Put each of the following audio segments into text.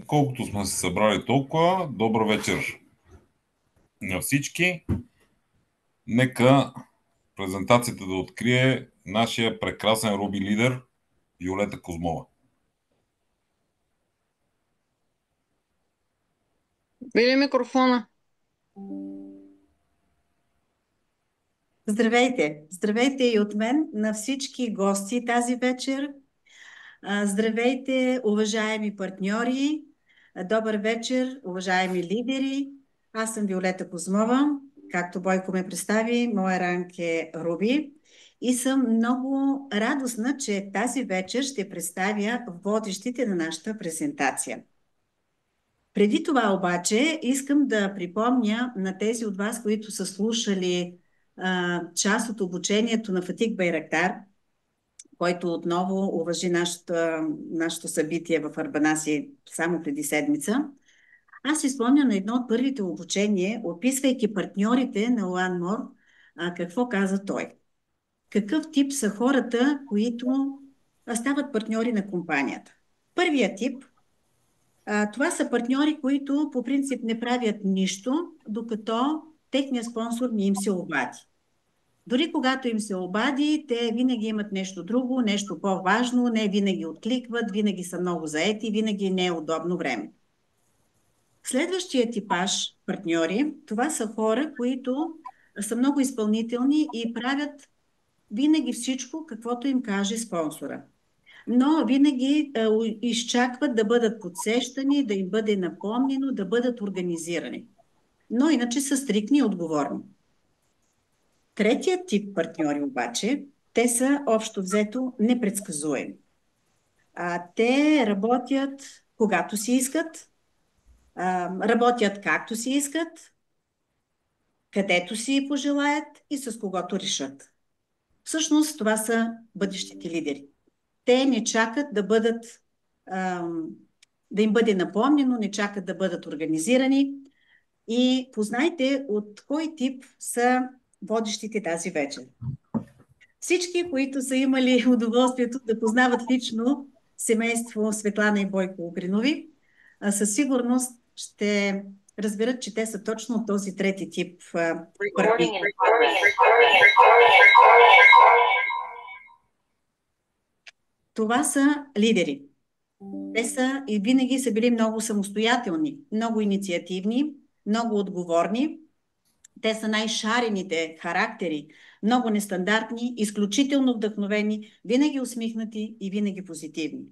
Колкото сме се събрали толкова, добър вечер на всички. Нека презентацията да открие нашия прекрасен Руби лидер Виолета Козмова. Били микрофона. Здравейте! Здравейте и от мен на всички гости тази вечер. Здравейте, уважаеми партньори! Добър вечер, уважаеми лидери! Аз съм Виолета Козмова. Както Бойко ме представи, моя ранг е Руби. И съм много радостна, че тази вечер ще представя водещите на нашата презентация. Преди това обаче искам да припомня на тези от вас, които са слушали част от обучението на Фатик Байрактар, който отново уважи нашето събитие в Арбанаси само преди седмица. Аз си спомня на едно от първите обучения, описвайки партньорите на One More, какво каза той. Какъв тип са хората, които стават партньори на компанията? Първият тип това са партньори, които по принцип не правят нищо, докато техният спонсор не им се обади. Дори когато им се обади, те винаги имат нещо друго, нещо по-важно, не винаги откликват, винаги са много заети, винаги не е удобно време. Следващия типаж партньори, това са хора, които са много изпълнителни и правят винаги всичко, каквото им каже спонсора. Но винаги изчакват да бъдат подсещани, да им бъде напомнено, да бъдат организирани. Но иначе са стриктни и отговорни. Третият тип партньори обаче, те са общо взето непредсказуеми. Те работят когато си искат, работят както си искат, където си пожелаят и с когото решат. Всъщност това са бъдещите лидери. Те не чакат да им бъде напомнено, не чакат да бъдат организирани. И познайте от кой тип са водещите тази вечер. Всички, които са имали удоволствието да познават лично семейство Светлана и Бойко Огринови, със сигурност ще разберат, че те са точно от този трети тип партньори. Това са лидери. Те са и винаги са били много самостоятелни, много инициативни, много отговорни. Те са най-шарените характери, много нестандартни, изключително вдъхновени, винаги усмихнати и винаги позитивни.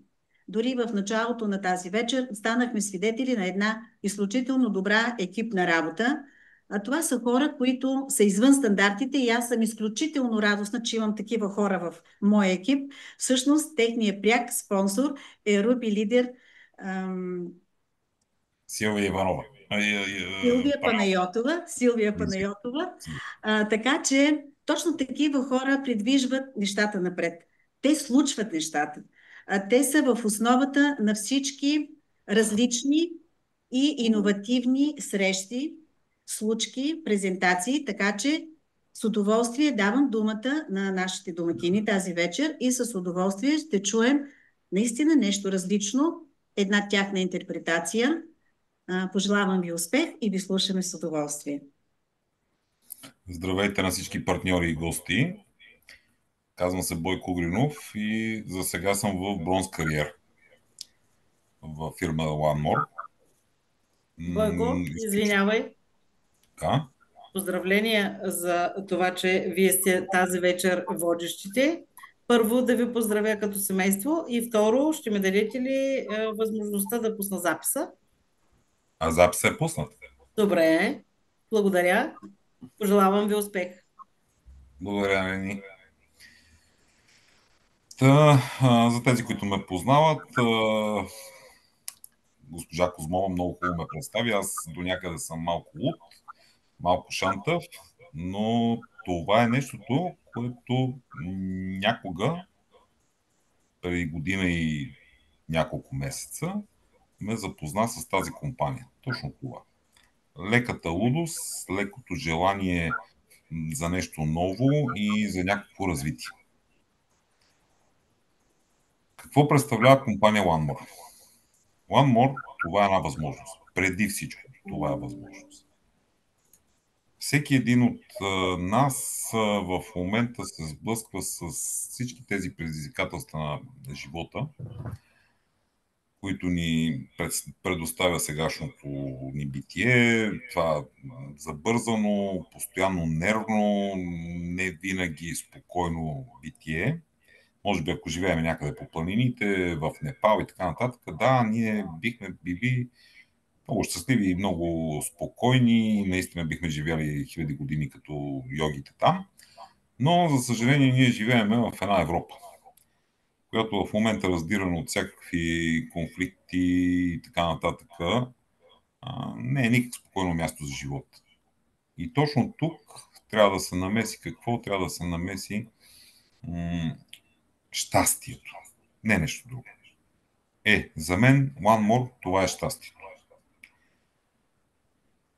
Дори в началото на тази вечер станахме свидетели на една изключително добра екипна работа. Това са хора, които са извън стандартите и аз съм изключително радостна, че имам такива хора в моя екип. Всъщност, техният пряк спонсор е Руби лидер Силвия Иванова. Силвия Панайотова. Така че точно такива хора придвижват нещата напред. Те случват нещата. Те са в основата на всички различни и иновативни срещи, случки, презентации, така че с удоволствие давам думата на нашите домакини тази вечер и с удоволствие ще чуем наистина нещо различно, една тяхна интерпретация. Пожелавам ви успех и ви слушаме с удоволствие. Здравейте на всички партньори и гости. Казвам се Бойко Огринов и за сега съм в бронз кариер в фирма One More. Бойко, извинявай. Да? Поздравления за това, че вие сте тази вечер водещите. Първо да ви поздравя като семейство и второ, ще ми дадете ли възможността да пусна записа? А записът е пуснат. Добре, благодаря. Пожелавам ви успех. Благодаря ви. За тези, които ме познават, госпожа Козмова много хубаво ме представи. Аз до някъде съм малко луд, малко шантав, но това е нещото, което някога, преди година и няколко месеца, ме запозна с тази компания. Точно това. Леката лудост, лекото желание за нещо ново и за някакво развитие. Какво представлява компания One More? One More, това е една възможност. Преди всичко, това е възможност. Всеки един от нас в момента се сблъсква с всички тези предизвикателства на живота, които ни предоставя сегашното ни битие, това забързано, постоянно нервно, не винаги спокойно битие. Може би ако живеем някъде по планините, в Непал и така нататък, да, ние бихме били много щастливи и много спокойни, наистина бихме живяли хиляди години като йогите там, но за съжаление ние живеем в една Европа, която в момента раздирана от всякакви конфликти и така нататък, не е никак спокойно място за живот. И точно тук трябва да се намеси какво? Трябва да се намеси щастието, не нещо друго. За мен One More това е щастието.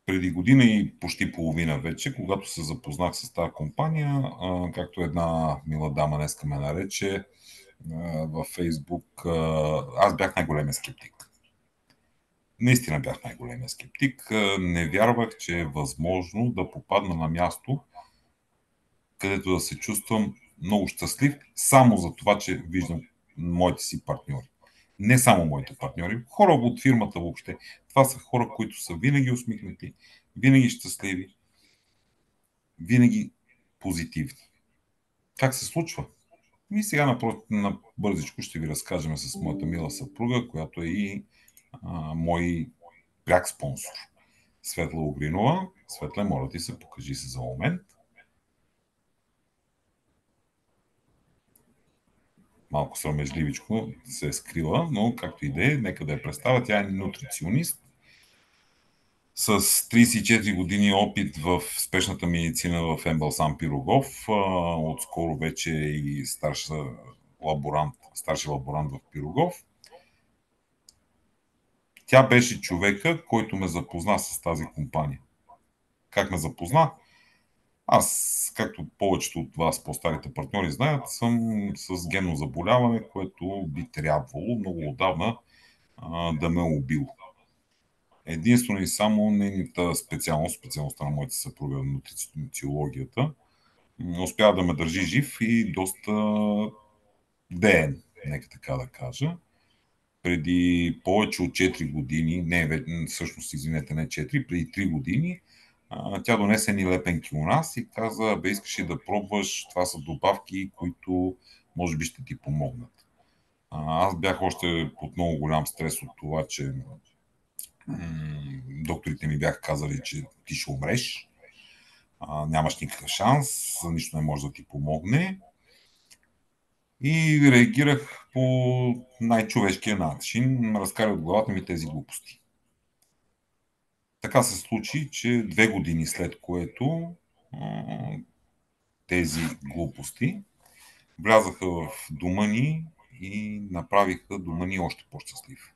Преди година и почти половина вече, когато се запознах с тази компания, както една мила дама днеска ме нарече във Фейсбук, аз бях най-големия скептик. Наистина бях най-големия скептик. Не вярвах, че е възможно да попадна на място, където да се чувствам много щастлив, само за това, че виждам моите си партньори. Не само моите партньори, хора от фирмата въобще. Това са хора, които са винаги усмихнати, винаги щастливи, винаги позитивни. Как се случва? И сега на бързичко ще ви разкажем с моята мила съпруга, която е и мой пряк спонсор. Светла Огринова. Светле, моля ти се, покажи се за момент. Малко срамежливичко се е скрила, но както и да е, нека да я представя. Тя е нутриционист с 34 години опит в спешната медицина в Ембалсам Пирогов. Отскоро вече е и старши лаборант в Пирогов. Тя беше човека, който ме запозна с тази компания. Как ме запозна? Аз, както повечето от вас, по-старите партньори знаят, съм с генно заболяване, което би трябвало много отдавна да ме е убило. Единствено и само нейната специалността на моята съпруга, нутрициологията, успява да ме държи жив и доста деен, нека така да кажа. Преди повече от 4 години, всъщност, извинете, не 4, преди 3 години, тя донесе ни лепенки у нас и каза, искаш ли да пробваш, това са добавки, които може би ще ти помогнат. Аз бях още под много голям стрес от това, че докторите ми бяха казали, че ти ще умреш, нямаш никакъв шанс, нищо не може да ти помогне. И реагирах по най-човешкия начин, разкарай от главата ми тези глупости. Така се случи, че 2 години след което тези глупости влязаха в дома ни и направиха дома ни още по-щастлив.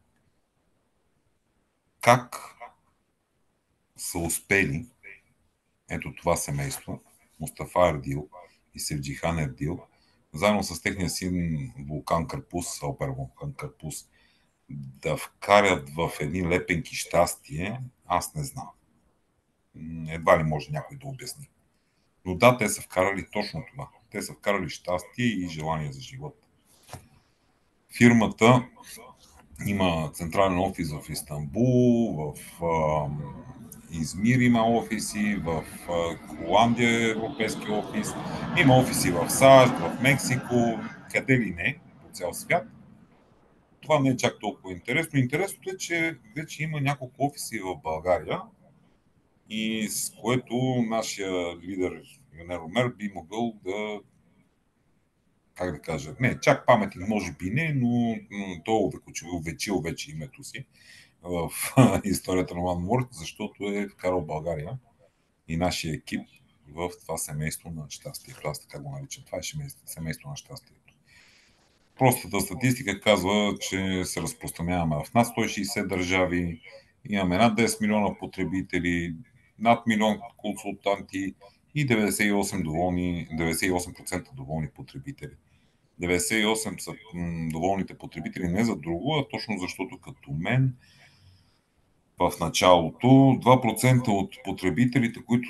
Как са успели ето това семейство, Мустафа Ердил и Севджихан Ердил, заедно с техния син Вулкан Карпус, Алпер Вулкан Карпус, да вкарат в едни лепенки щастие, аз не знам. Едва ли може някой да обясни. Но да, те са вкарали точно това. Те са вкарали щастие и желание за живот. Фирмата има централен офис в Истанбул, в Измир има офиси, в Холандия европейски офис, има офиси в САЩ, в Мексико, къде ли не, по цял свят. Това не е чак толкова интересно. Интересното е, че вече има няколко офиси в България и с което нашия лидер Юнер Омер би могъл да, как да кажа, не, чак паметник може би не, но той увечил вече името си в историята на One More, защото е вкарал България и нашия екип в това семейство на щастието. Аз така го наричам. Това е семейство на щастието. Простата статистика казва, че се разпространяваме в над 160 държави, имаме над 10 милиона потребители, над милион консултанти и 98% доволни потребители. 98 са доволните потребители не за друго, а точно защото като мен в началото 2% от потребителите, които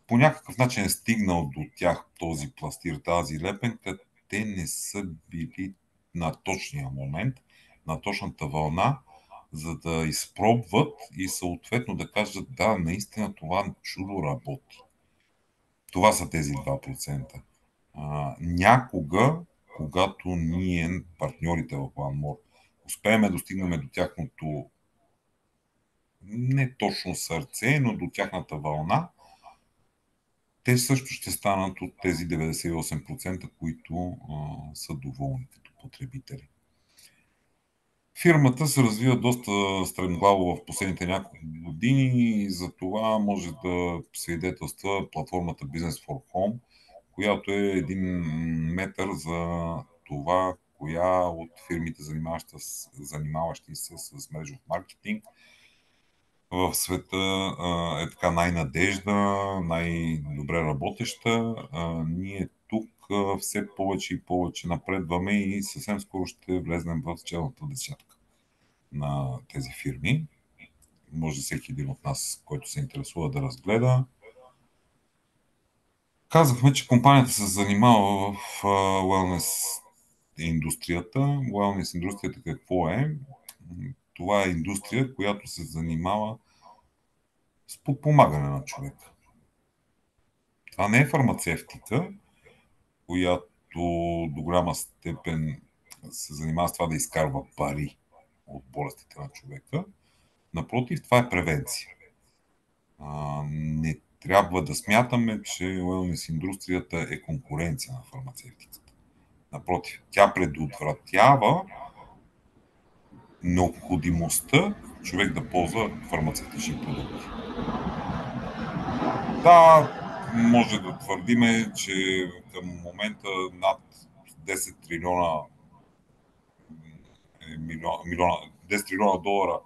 по някакъв начин е стигнал до тях този пластир, тази лепенка, те не са били на точния момент, на точната вълна, за да изпробват и съответно да кажат да, наистина това чудо работи. Това са тези 2%. Някога, когато ние, партньорите в OneMore, успеем да достигнем до тяхното не точно сърце, но до тяхната вълна, те също ще станат от тези 98%, които са доволни като потребители. Фирмата се развива доста стремглаво в последните няколко години и за това може да свидетелства платформата Business for Home, която е един метър за това, коя от фирмите, занимаващи се с мрежов маркетинг, в света е така най-надежда, най-добре работеща. Ние тук все повече и повече напредваме и съвсем скоро ще влезнем в челната десятка на тези фирми. Може всеки един от нас, който се интересува, да разгледа. Казахме, че компанията се занимава в wellness индустрията. Wellness индустрията какво е? Това е индустрия, която се занимава с подпомагане на човека. Това не е фармацевтика, която до голяма степен се занимава с това да изкарва пари от болестите на човека. Напротив, това е превенция. Не трябва да смятаме, че wellness индустрията е конкуренция на фармацевтиката. Напротив, тя предотвратява необходимостта човек да ползва фармацевтични продукти. Да, може да твърдиме, че към момента над 10 трилиона, 10 трилиона долара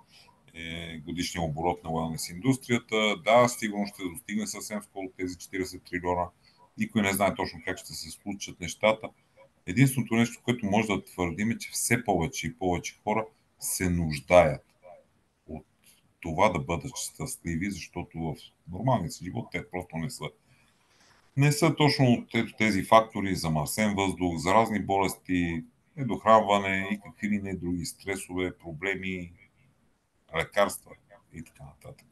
е годишния оборот на wellness индустрията. Да, сигурно ще достигне съвсем скоро тези 40 трилиона. Никой не знае точно как ще се случат нещата. Единственото нещо, което може да твърдим е, че все повече и повече хора се нуждаят от това да бъдат щастливи, защото в нормалния си живот те просто не са точно тези фактори: замърсен въздух, заразни болести, недохранване и какви ли не други стресове, проблеми, лекарства и така нататък.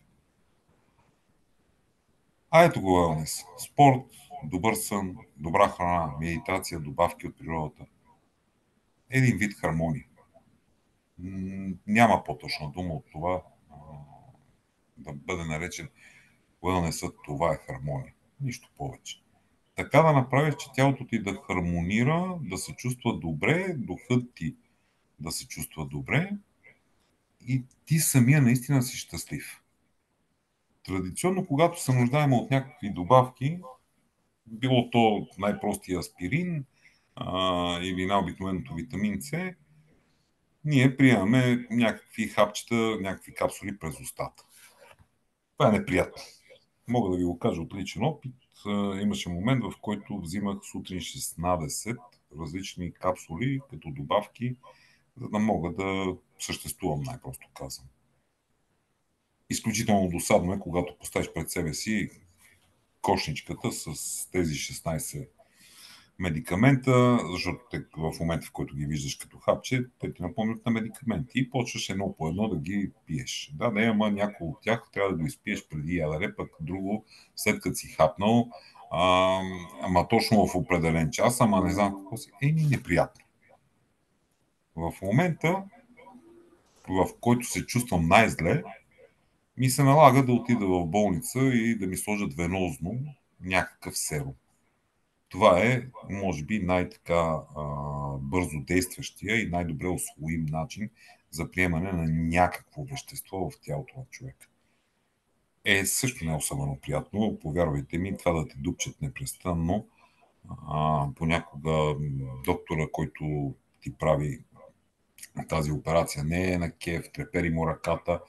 Ето го wellness. Спорт, добър сън, добра храна, медитация, добавки от природата. Един вид хармония. Няма по-точна дума от това да бъде наречен wellness-ът, това е хармония. Нищо повече. Така да направиш, че тялото ти да хармонира, да се чувства добре, духът ти да се чувства добре и ти самия наистина си щастлив. Традиционно, когато се нуждаем от някакви добавки, било то най-простия аспирин или най-обикновеното витамин С, ние приемаме някакви хапчета, някакви капсули през устата. Това е неприятно. Мога да ви го кажа от личен опит. Имаше момент, в който взимах сутрин 16 различни капсули като добавки, за да мога да съществувам, най-просто казвам. Изключително досадно е, когато поставиш пред себе си кошничката с тези 16 медикамента, защото в момента, в който ги виждаш като хапче, те ти напомнят на медикаменти и почваш едно по едно да ги пиеш. Да, не, ама някой от тях трябва да го изпиеш преди ядене, пък друго след като си хапнал, ама точно в определен час, ама не знам какво си. Неприятно. В момента, в който се чувствам най-зле, ми се налага да отида в болница и да ми сложат венозно някакъв серум. Това е, може би, най-така бързо действащия и най-добре усвоим начин за приемане на някакво вещество в тялото на човека. Също не е особено приятно. Повярвайте ми, това да те дупчат непрестанно. Понякога доктора, който ти прави тази операция, не е на кеф, трепери му ръката,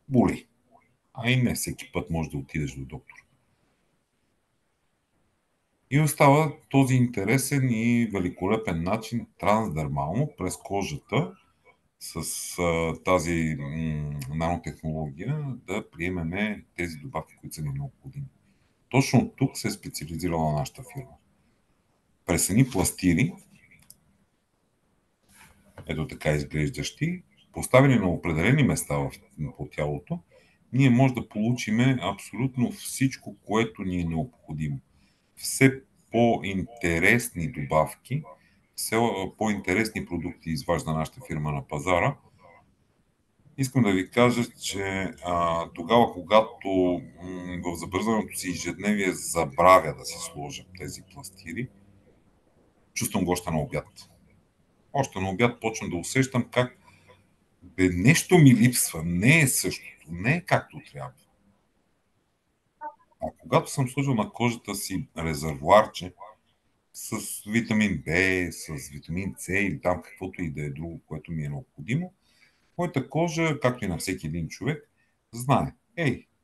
боли. И не всеки път може да отидеш до доктора. И остава този интересен и великолепен начин трансдермално през кожата с тази нанотехнология да приемеме тези добавки, които са ни необходими. Точно тук се е специализирала нашата фирма. През едни пластири, ето така изглеждащи, поставени на определени места по тялото, ние може да получиме абсолютно всичко, което ни е необходимо. Все по-интересни добавки, все по-интересни продукти изважда нашата фирма на пазара. Искам да ви кажа, че тогава, когато в забързаното си ежедневие забравя да си сложа тези пластири, чувствам го още на обяд. Още на обяд почвам да усещам как нещо ми липсва, не е същото, не е както трябва. А когато съм сложил на кожата си резервуарче с витамин В, с витамин С или там каквото и да е друго, което ми е необходимо, моята кожа, както и на всеки един човек, знае.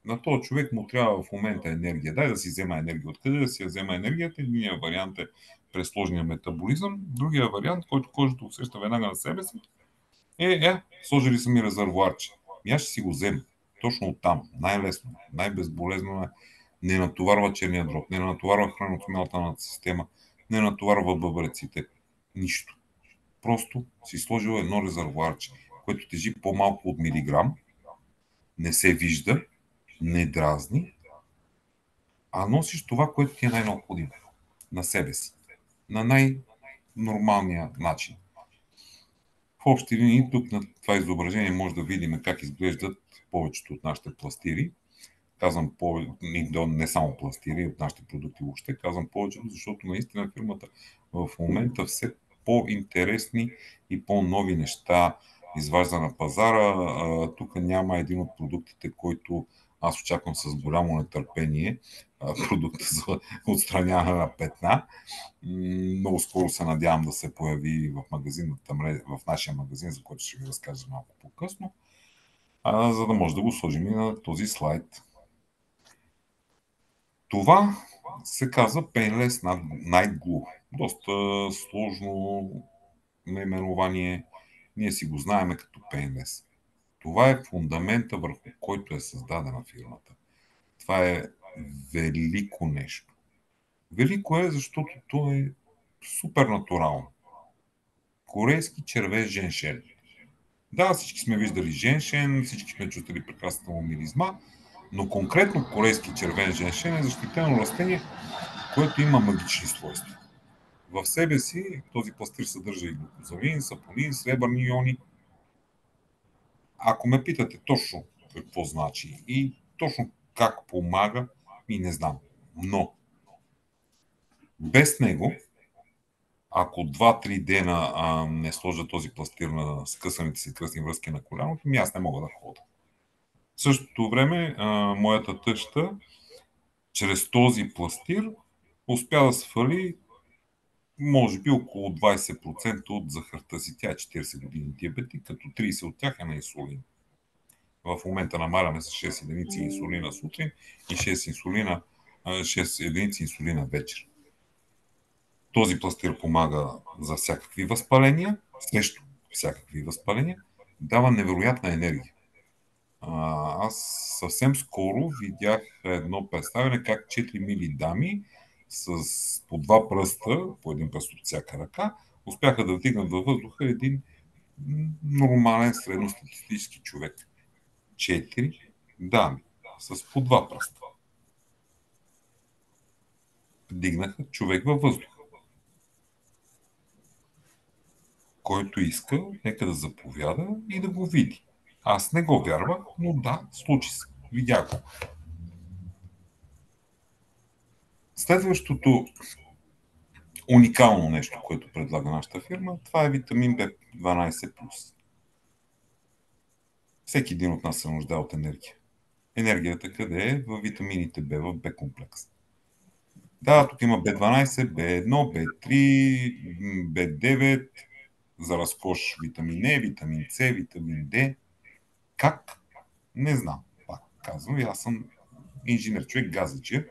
На този човек му трябва в момента енергия. Дай да си взема енергия. Откъде да си я взема енергията? Единият вариант е през сложния метаболизъм. Другия вариант, който кожата усеща веднага на себе си, сложили са ми резервуарче. Аз ще си го взема. Точно оттам. Най-лесно, най-безболезнено е. Не натоварва черния дроб, не натоварва храносмилателната система, не натоварва бъбреците. Нищо. Просто си сложил едно резервуарче, което тежи по-малко от милиграм, не се вижда, не дразни, а носиш това, което ти е най-необходимо на себе си. На най-нормалния начин. В общи линии, тук на това изображение може да видим как изглеждат повечето от нашите пластири. Казвам не само пластири, от нашите продукти въобще. Казвам повечето, защото наистина фирмата в момента все по-интересни и по-нови неща изважда на пазара. Тук няма един от продуктите, който аз очаквам с голямо нетърпение. Продукта за отстраняване на петна. Много скоро се надявам да се появи в нашия магазин, за който ще ви разкажа малко по-късно, за да може да го сложим и на този слайд. Това се казва Painless Night Glue. Доста сложно наименование. Ние си го знаем като Painless. Това е фундамента, върху който е създадена фирмата. Това е велико нещо. Велико е, защото то е супер натурално. Корейски червен женшен. Да, всички сме виждали женшен, всички сме чувствали прекрасната му миризма, но конкретно корейски червен женшен е защитено растение, което има магични свойства. В себе си този пластир съдържа и глюкозамин, сапонин, сребърни иони. Ако ме питате точно какво значи и точно как помага, не знам. Но без него, ако 2-3 дена не сложа този пластир на скъсаните си кръстни връзки на коляното, аз не мога да ходя. В същото време, моята тъща, чрез този пластир, успя да свали може би около 20% от захарта си. Тя е 40 години диабетик, като 30 от тях е на инсулин. В момента намаляме с 6 единици инсулина сутрин и 6 единици инсулина вечер. Този пластир помага за всякакви възпаления, срещу всякакви възпаления, дава невероятна енергия. Аз съвсем скоро видях едно представяне как 4 мили дами с по 2 пръста, по един пръст от всяка ръка, успяха да вдигнат във въздуха един нормален средностатистически човек. 4 дами с по 2 пръста. Вдигнаха човек във въздуха. Който иска, нека да заповяда и да го види. Аз не го вярвах, но да, случи се. Видях го. Следващото уникално нещо, което предлага нашата фирма, това е витамин B12+. Всеки един от нас се нуждае от енергия. Енергията къде е? В витамините B, в B комплекс. Да, тук има B12, B1, B3, B9, за разкош витамин Е, витамин С, витамин Д. Как? Не знам. Пак казвам, аз съм инженер човек, газаче,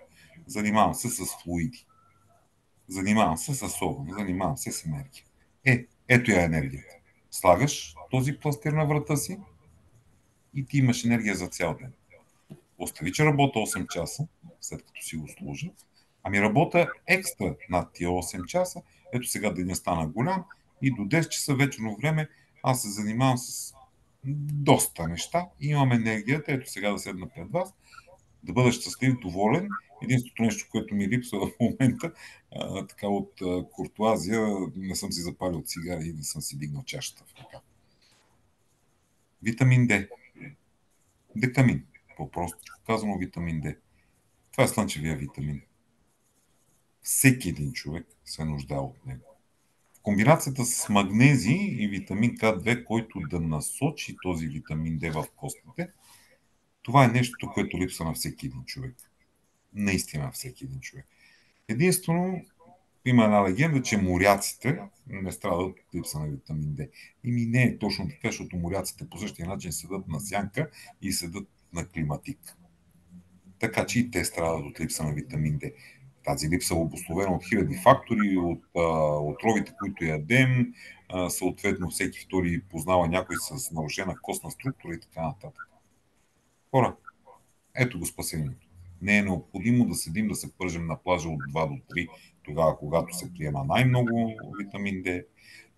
занимавам се с флуиди. Занимавам се с огън, занимавам се с енергия. Ето я енергията. Слагаш този пластир на врата си и ти имаш енергия за цял ден. Остави, че работя 8 часа, след като си го сложа. Ами работя екстра над тия 8 часа. Ето сега деня стана голям и до 10 часа вечерно време аз се занимавам с доста неща и имам енергията, ето сега да седна пред вас, да бъда щастлив, доволен. Единственото нещо, което ми липсва в момента, така от куртуазия, не съм си запалил цигари и не съм си дигнал чашата в ръка. Витамин Д. Декамин. По-просто казано витамин Д. Това е слънчевия витамин. Всеки един човек се нуждае от него. Комбинацията с магнезий и витамин К2, който да насочи този витамин Д в костите, това е нещо, което липсва на всеки един човек. Наистина на всеки един човек. Единствено, има една легенда, че моряците не страдат от липса на витамин Д. Ми не е точно така, защото моряците по същия начин седат на сянка и седат на климатик. Така че и те страдат от липса на витамин Д. Тази липса е обусловена от хиляди фактори, от отровите, които ядем, съответно всеки втори познава някой с нарушена костна структура и така нататък. Хора, ето го спасението. Не е необходимо да седим да се пържем на плажа от 2 до 3, тогава когато се приема най-много витамин Д.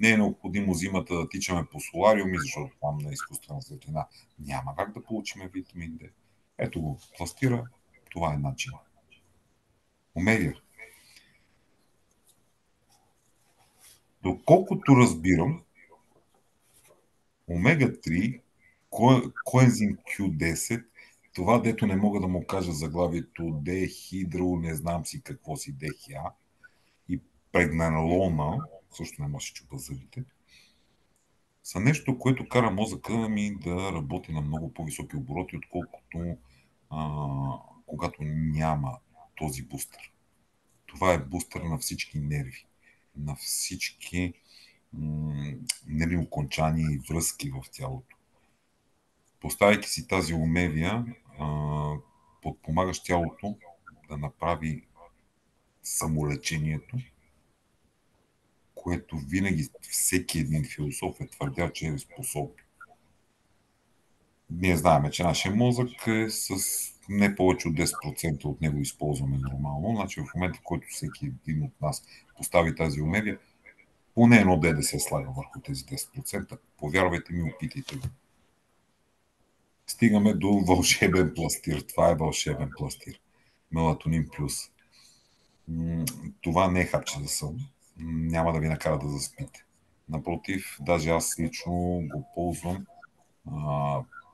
Не е необходимо зимата да тичаме по солариуми, защото там на изкуствена светлина няма как да получим витамин Д. Ето го, пластира, това е начин. Омега. Доколкото разбирам, омега-3, коензим Q10, това, дето не мога да му кажа заглавието дехидро, не знам си какво си дехия, и прегнанолона, също не може да чупа зъбите, са нещо, което кара мозъка ми да работи на много по-високи обороти, отколкото когато няма този бустер. Това е бустер на всички нерви, на всички нервни окончания и връзки в тялото. Поставяйки си тази умевия, подпомагаш тялото да направи самолечението, което винаги всеки един философ е твърдял, че е способен. Ние знаем, че нашия мозък е с не повече от 10% от него използваме нормално. Значи в момента, в който всеки един от нас постави тази умевия, поне едно ДДС слага върху тези 10%. Повярвайте ми, опитайте го. Стигаме до вълшебен пластир. Това е вълшебен пластир. Мелатонин плюс. Това не е хапче за сън. Няма да ви накара да заспите. Напротив, даже аз лично го ползвам,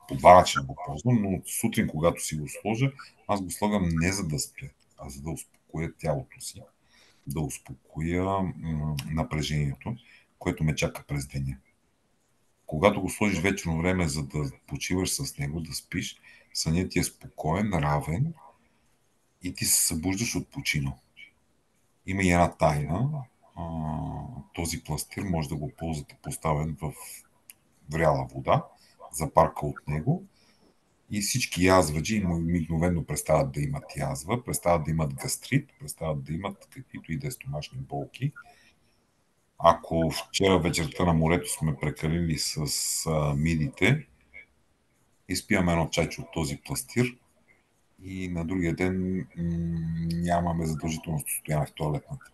по два начина го ползвам, но сутрин, когато си го сложа, аз го слагам не за да спя, а за да успокоя тялото си, да успокоя напрежението, което ме чака през деня. Когато го сложиш вечерно време, за да почиваш с него, да спиш, сънят ти е спокоен, равен и ти се събуждаш от починал. Има и една тайна. Този пластир може да го ползвате поставен в вряла вода, запарка от него и всички язваджи мигновено престават да имат язва, престават да имат гастрит, престават да имат каквито и да е стомашни болки. Ако вчера вечерта на морето сме прекалили с мидите, изпиваме едно чайче от този пластир и на другия ден нямаме задължително стояне в тоалетната.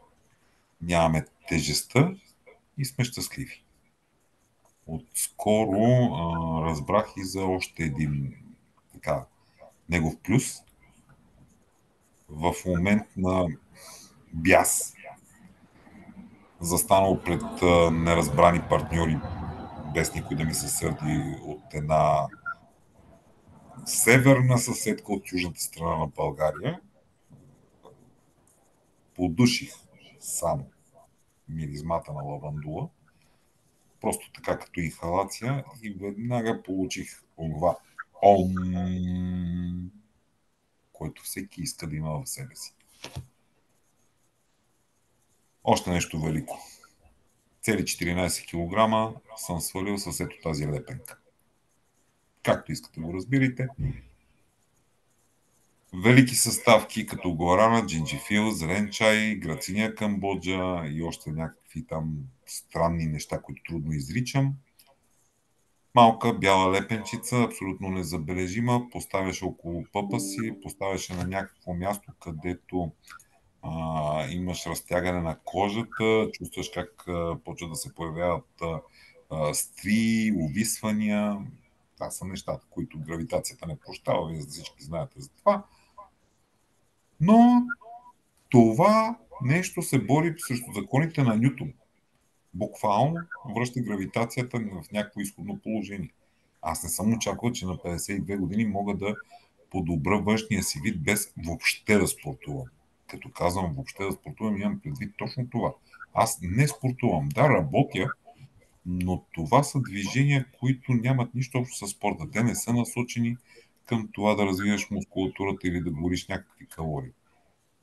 Нямаме тежестта и сме щастливи. Отскоро разбрах и за още един негов плюс. В момент на бяс, застанал пред неразбрани партньори, без никой да ми се сърди, от една северна съседка от южната страна на България, подуших само миризмата на лавандула, просто така като инхалация, и веднага получих онова който всеки иска да има в себе си. Още нещо велико. Цели 14 кг съм свалил с ето тази лепенка. Както искате го разбирайте. Велики съставки като гуарана, джинджифил, зелен чай, грациния Камбоджа и още някакви там странни неща, които трудно изричам. Малка бяла лепенчица, абсолютно незабележима, поставяше около пъпа си, поставяше на някакво място, където имаш разтягане на кожата, чувстваш как почва да се появяват стри, увисвания. Това са нещата, които гравитацията не прощава, вие всички знаете за това. Но това нещо се бори срещу законите на Нютон. Буквално връща гравитацията в някакво изходно положение. Аз не съм очаквал, че на 52 години мога да подобра външния си вид без въобще да спортувам. Като казвам въобще да спортувам, имам предвид точно това. Аз не спортувам. Да, работя, но това са движения, които нямат нищо общо с спорта. Те не са насочени към това да развиваш мускулатурата или да гориш някакви калории.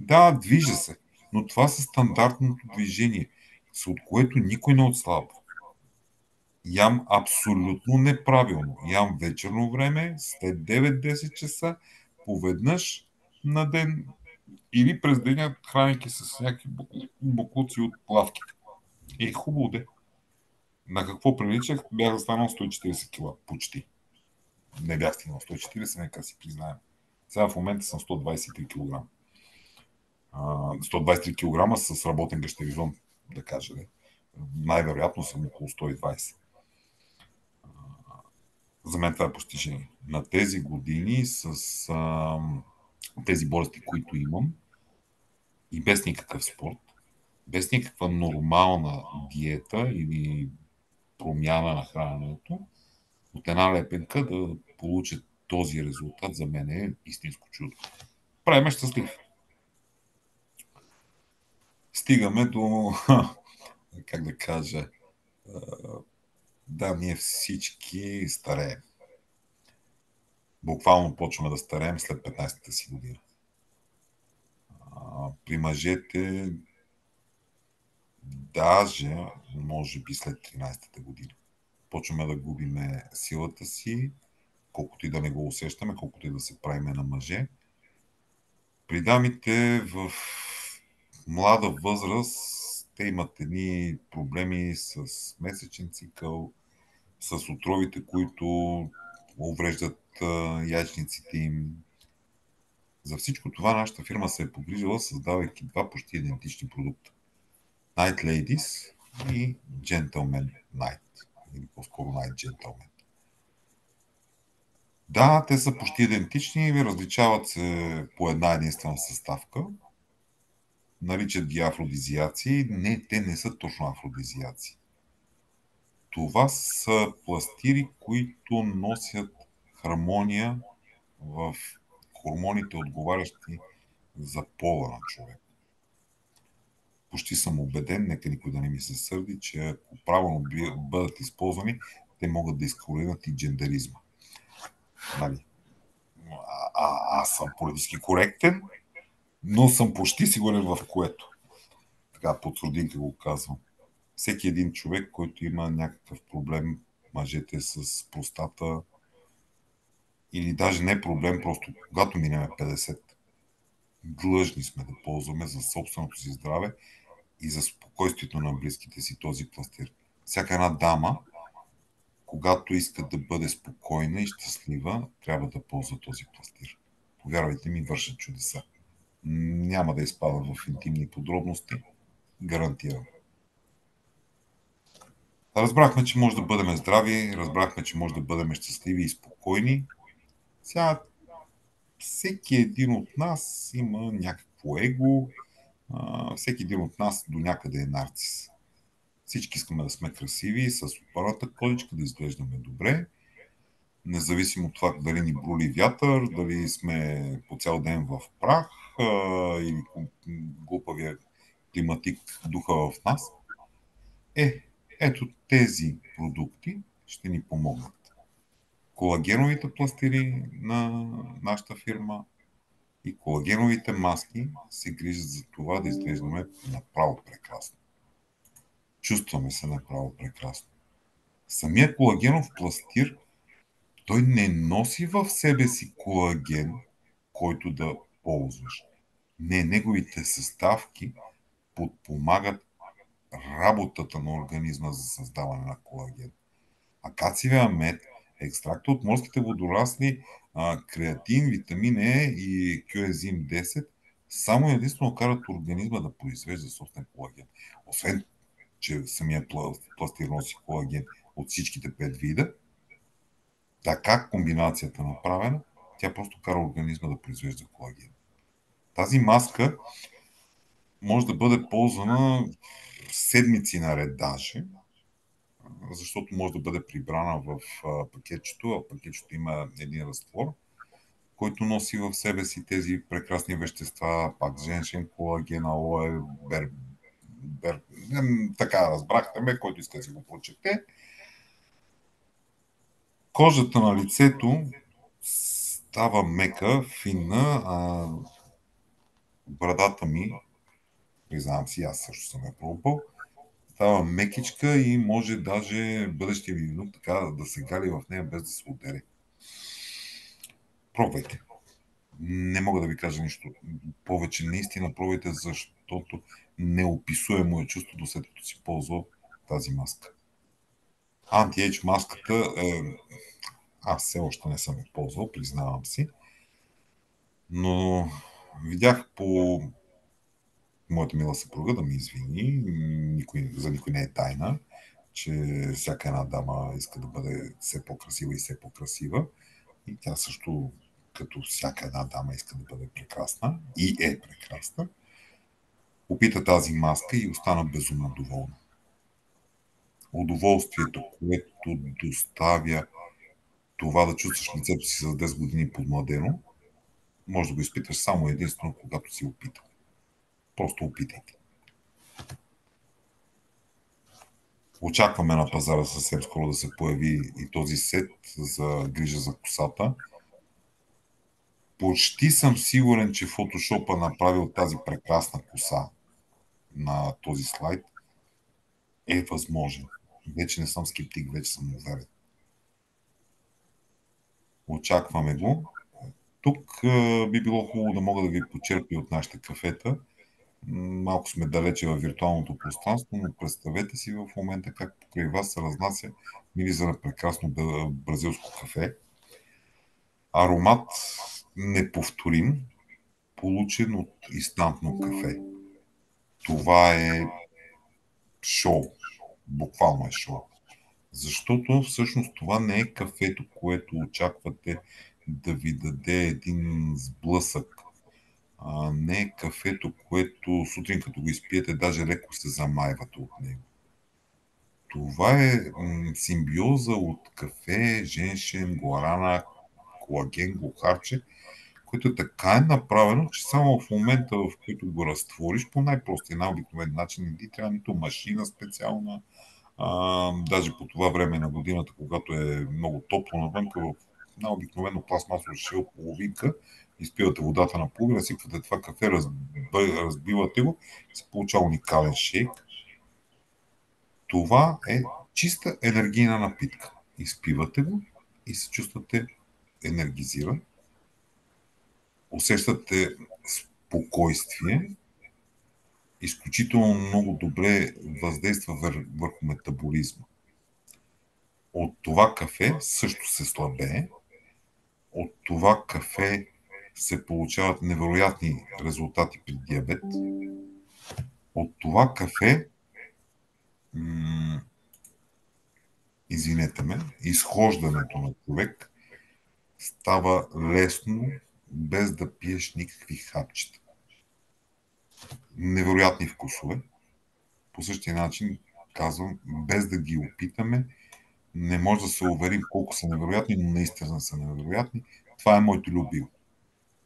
Да, движа се, но това са стандартното движение, от което никой не отслабва. Ям абсолютно неправилно. Ям вечерно време, след 9-10 часа, поведнъж на ден или през деня, хранейки с някакви буклуци от плавките. Хубаво де. На какво приличах? Бях станал 140 кила. Почти. Не бях стигнал 140, нека си признаем. Сега в момента съм 123 кг. 123 кг с работен гащеризон, да кажа. Най-вероятно съм около 120. За мен това е постижение. На тези години с тези болести, които имам и без никакъв спорт, без никаква нормална диета или промяна на храненето, от една лепенка да получа този резултат за мен е истинско чудо. Прави ме щастлив. Стигаме до, как да кажа, да, ние всички стареем. Буквално почваме да стареем след 15-та си година. При мъжете даже, може би след 13-та година. Почваме да губиме силата си, колкото и да не го усещаме, колкото и да се правиме на мъже. При дамите в млада възраст те имат едни проблеми с месечен цикъл, с отровите, които увреждат яйчниците им. За всичко това нашата фирма се е погрижила, създавайки два почти идентични продукта. Night Ladies и Gentleman Night. Или по-скоро Night Gentleman. Да, те са почти идентични, различават се по една единствена съставка. Наричат ги афродизиаци. Не, те не са точно афродизиаци. Това са пластири, които носят хармония в хормоните, отговарящи за пола на човек. Почти съм убеден, нека никой да не ми се сърди, че ако правилно бъдат използвани, те могат да изкоренят и джендеризма. Нали? Аз съм политически коректен, но съм почти сигурен в което. Така, под родинка го казвам. Всеки един човек, който има някакъв проблем, мъжете с простата, или даже не проблем, просто когато минеме 50, длъжни сме да ползваме за собственото си здраве и за спокойствието на близките си този пластир. Всяка една дама, когато иска да бъде спокойна и щастлива, трябва да ползва този пластир. Повярвайте ми, вършат чудеса. Няма да изпадам в интимни подробности. Гарантирам. Разбрахме, че може да бъдем здрави, разбрахме, че може да бъдем щастливи и спокойни. Сега всеки един от нас има някакво его, всеки един от нас до някъде е нарцис. Всички искаме да сме красиви, с опаната кожичка, да изглеждаме добре, независимо от това дали ни брули вятър, дали сме по цял ден в прах или глупавия климатик духа в нас. Ето тези продукти ще ни помогнат. Колагеновите пластири на нашата фирма и колагеновите маски се грижат за това да изглеждаме направо прекрасно. Чувстваме се направо прекрасно. Самия колагенов пластир, той не носи в себе си колаген, който да ползваш. Не, неговите съставки подпомагат работата на организма за създаване на колаген. Акациевия мед, екстракта от морските водорасли, креатин, витамин Е и кюензим 10 само единствено карат организма да произвежда собствен колаген. Освен, че самия пластир носи колаген от всичките 5 вида, така комбинацията направена, тя просто кара организма да произвежда колаген. Тази маска може да бъде ползвана седмици наред даже, защото може да бъде прибрана в пакетчето, а пакетчето има един разтвор, който носи в себе си тези прекрасни вещества, пак женшен, колаген, алоe, така разбрахте ме, който иска да си го прочете. Кожата на лицето става мека, финна, а брадата ми, признавам си, аз също съм я пробвал, става мекичка и може даже бъдещия ми внук така да се гали в нея без да се удари. Пробвайте. Не мога да ви кажа нищо повече. Наистина пробвайте, защото неописуемо е чувството, след като си ползвал тази маска. Anti-Age маската аз все още не съм я ползвал, признавам си. Но видях по моята мила съпруга, да ми извини, за никой не е тайна, че всяка една дама иска да бъде все по-красива и все по-красива. И тя също, като всяка една дама, иска да бъде прекрасна и е прекрасна. Опита тази маска и остана безумно доволна. Удоволствието, което доставя това да чувстваш лицето си за 10 години подмладено, може да го изпиташ само единствено, когато си опитал. Просто опитайте. Очакваме на пазара съвсем скоро да се появи и този сет за грижа за косата. Почти съм сигурен, че Photoshop е направил тази прекрасна коса на този слайд. Е възможен. Вече не съм скептик, вече съм уверен. Очакваме го. Тук би било хубаво да мога да ви почерпя от нашите кафета. Малко сме далече във виртуалното пространство, но представете си в момента как покрай вас се разнася мириза на прекрасно бразилско кафе. Аромат неповторим, получен от инстантно кафе. Това е шоу. Буквално е шоу. Защото всъщност това не е кафето, което очаквате да ви даде един сблъсък. Не е кафето, което сутрин като го изпиете, даже леко се замайвате от него. Това е симбиоза от кафе, женшен, гуарана, колаген, глухарче, което е така е направено, че само в момента, в който го разтвориш по най-простия, най-обикновен начин, не ти трябва нито машина специална, даже по това време на годината, когато е много топло навънка, в най-обикновено пластмасово шишо половинка, изпивате водата на половина, сипвате това кафе, разбивате го, се получава уникален шейк. Това е чиста енергийна напитка. Изпивате го и се чувствате енергизиран. Усещате спокойствие. Изключително много добре въздейства върху метаболизма. От това кафе също се слабее. От това кафе се получават невероятни резултати при диабет. От това кафе, извинете ме, изхождането на човек става лесно, без да пиеш никакви хапчета. Невероятни вкусове. По същия начин казвам, без да ги опитаме, не може да се уверим колко са невероятни, но наистина са невероятни. Това е моето любимо.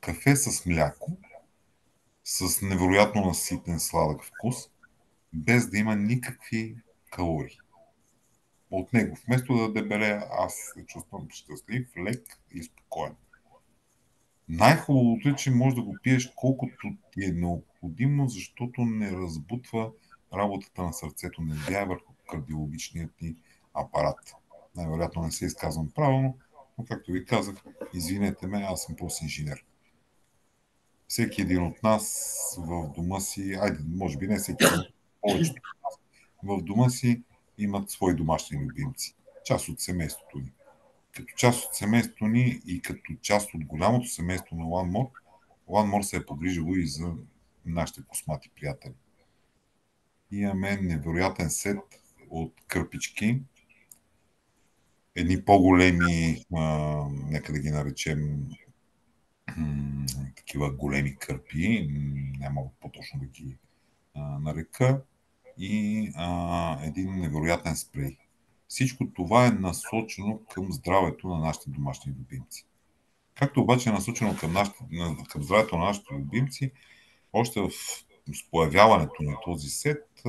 Кафе с мляко, с невероятно наситен сладък вкус, без да има никакви калории. От него, вместо да дебелея, аз се чувствам щастлив, лек и спокоен. Най-хубавото е, че можеш да го пиеш колкото ти е необходимо, защото не разбутва работата на сърцето, не влияе върху кардиологичният ни апарат. Най-вероятно не се изказвам правилно, но както ви казах, извинете ме, аз съм просто инженер. Всеки един от нас в дома си, айде, може би не всеки един, повечето в дома си имат свои домашни любимци. Част от семейството ни. Като част от семейството ни и като част от голямото семейство на One More се е погрижило и за нашите космати приятели. Имаме невероятен сет от кърпички, едни по-големи, нека да ги наречем такива големи кърпи, няма по-точно да ги нарека, и един невероятен спрей. Всичко това е насочено към здравето на нашите домашни любимци. Както обаче е насочено към здравето на нашите любимци, още с появяването на този сет,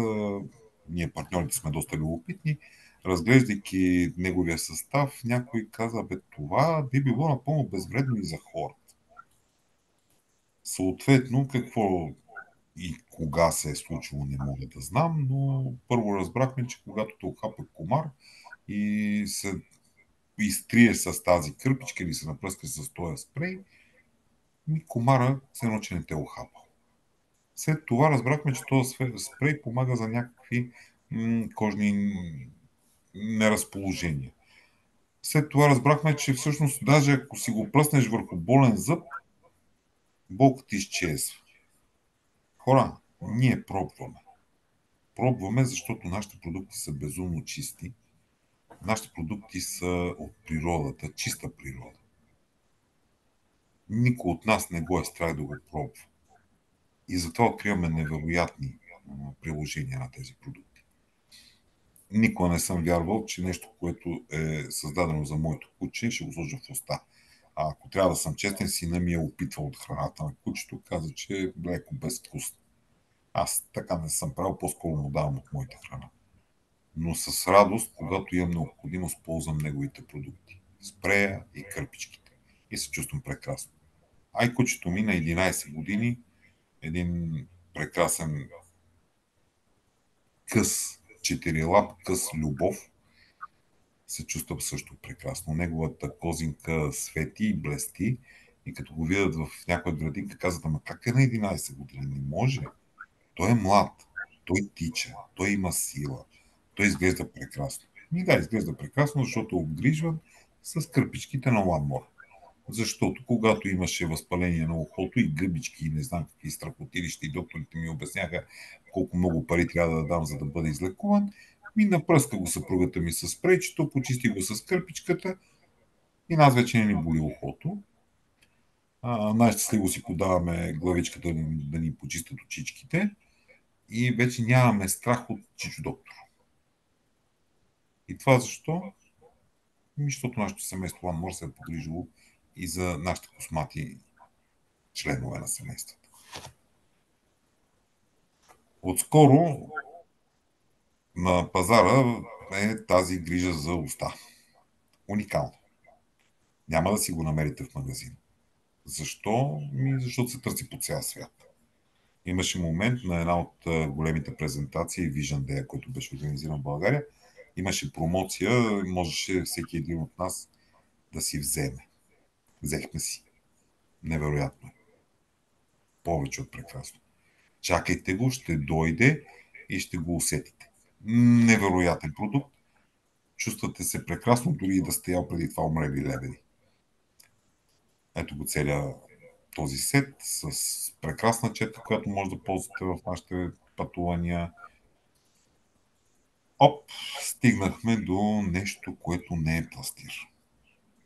ние партньорите сме доста любопитни, разглеждайки неговия състав, някой каза, това би било напълно безвредно и за хората. Съответно, какво и кога се е случило, не мога да знам, но първо разбрахме, че когато те охапа комар и се изтрие с тази кърпичка или се напръска с този спрей, комара се едно, че не те охапа. След това разбрахме, че този спрей помага за някакви кожни неразположения. След това разбрахме, че всъщност даже ако си го пръснеш върху болен зъб, болката изчезва. Хора, ние пробваме. Пробваме, защото нашите продукти са безумно чисти. Нашите продукти са от природата, чиста природа. Никой от нас не го е страх да го пробва. И затова откриваме невероятни приложения на тези продукти. Никога не съм вярвал, че нещо, което е създадено за моето куче, ще го сложа в уста. А ако трябва да съм честен, сина ми е опитвал от храната на кучето, каза, че е леко безвкусно. Аз така не съм правил, по-скоро му давам от моята храна. Но с радост, когато имам необходимост, ползвам неговите продукти. Спрея и кърпичките. И се чувствам прекрасно. Ай кучето ми на 11 години, един прекрасен къс, 4-лап къс Любов, се чувства също прекрасно. Неговата козинка свети и блести и като го видят в някоя градинка, казват, ама как е на 11 години? Не може. Той е млад, той тича, той има сила, той изглежда прекрасно. И да, изглежда прекрасно, защото е обгрижван с кърпичките на One More. Защото когато имаше възпаление на ухото и гъбички и не знам какви страхотилища и докторите ми обясняха колко много пари трябва да дам, за да бъде излекуван, ми напръска го съпругата ми с спрейчето, почисти го с кърпичката и нас вече не ни боли ухото. Най-щастливо си подаваме главичката да ни почистят очичките и вече нямаме страх от чичо доктор. И това защо? Защото нашето семейство One More се е погрижило и за нашите космати членове на семейството. Отскоро на пазара е тази грижа за уста. Уникално. Няма да си го намерите в магазин. Защо? Защото се търси по цял свят. Имаше момент на една от големите презентации, Vision Day, който беше организиран в България, имаше промоция, можеше всеки един от нас да си вземе. Взехме си. Невероятно. Повече от прекрасно. Чакайте го, ще дойде и ще го усетите. Невероятен продукт. Чувствате се прекрасно, дори и да сте ял преди това умрели лебеди. Ето го целият този сет с прекрасна четка, която може да ползвате в нашите пътувания. Стигнахме до нещо, което не е пластир.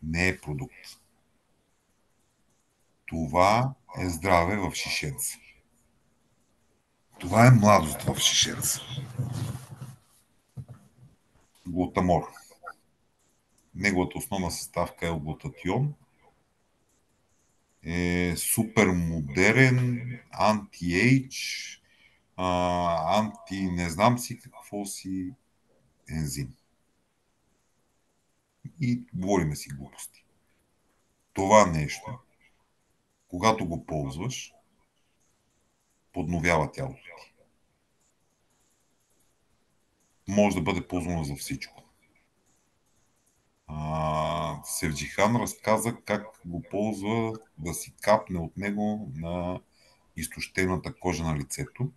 Не е продукт. Това е здраве в шишенце. Това е младост в шишенце. Глутамор. Неговата основна съставка е глутатион. Е супер модерен, анти-ейдж, не знам си какво си ензим. И говориме си глупости. Това нещо, когато го ползваш, подновява тялото ти. Може да бъде ползвано за всичко. Севджихан разказа как го ползва да си капне от него на изтощената кожа на лицето,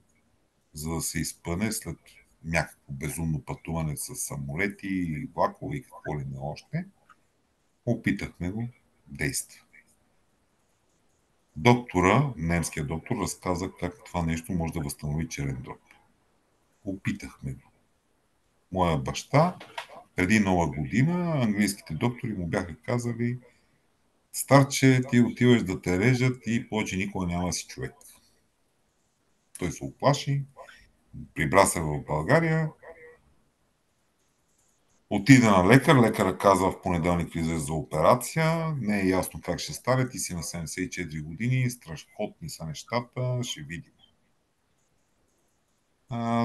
за да се изпъне след някакво безумно пътуване с самолети, влакове и какво ли не още. Опитахме го, действа. Доктора, немският доктор, разказа как това нещо може да възстанови черен дроб. Опитахме го. Моя баща, преди Нова година, английските доктори му бяха казали: старче, ти отиваш да те режат и повече никога няма да си човек. Той се оплаши, прибра се в България, отида на лекар, лекарът казва: в понеделник влизаш за операция, не е ясно как ще стане, ти си на 74 години, страшотни са нещата, ще видим.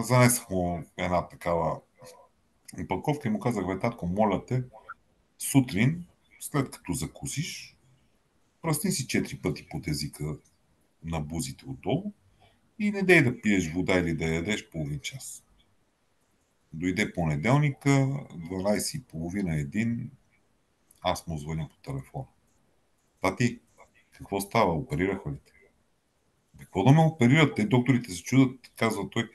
Занесах му една такава опаковка и му казах: бе, татко, моля те, сутрин, след като закусиш, пръсни си 4 пъти под езика на бузите отдолу и не дей да пиеш вода или да ядеш половин час. Дойде понеделника, 12:30, 1, аз му звъня по телефона. Тати, какво става? Оперираха ли те? Какво да ме оперират? Те докторите се чудат, казва той.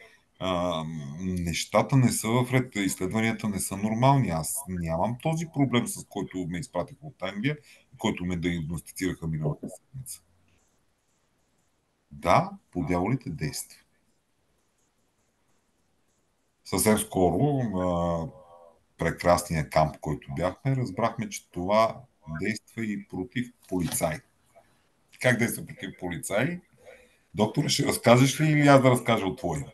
Нещата не са в ред, изследванията не са нормални. Аз нямам този проблем, с който ме изпратиха от Англия, който ме диагностицираха миналата седмица. Да, по дяволите действа. Съвсем скоро на прекрасния камп, който бяхме, разбрахме, че това действа и против полицаи. Как действа против полицаи? Доктор, ще разкажеш ли или аз да разкажа от твоя?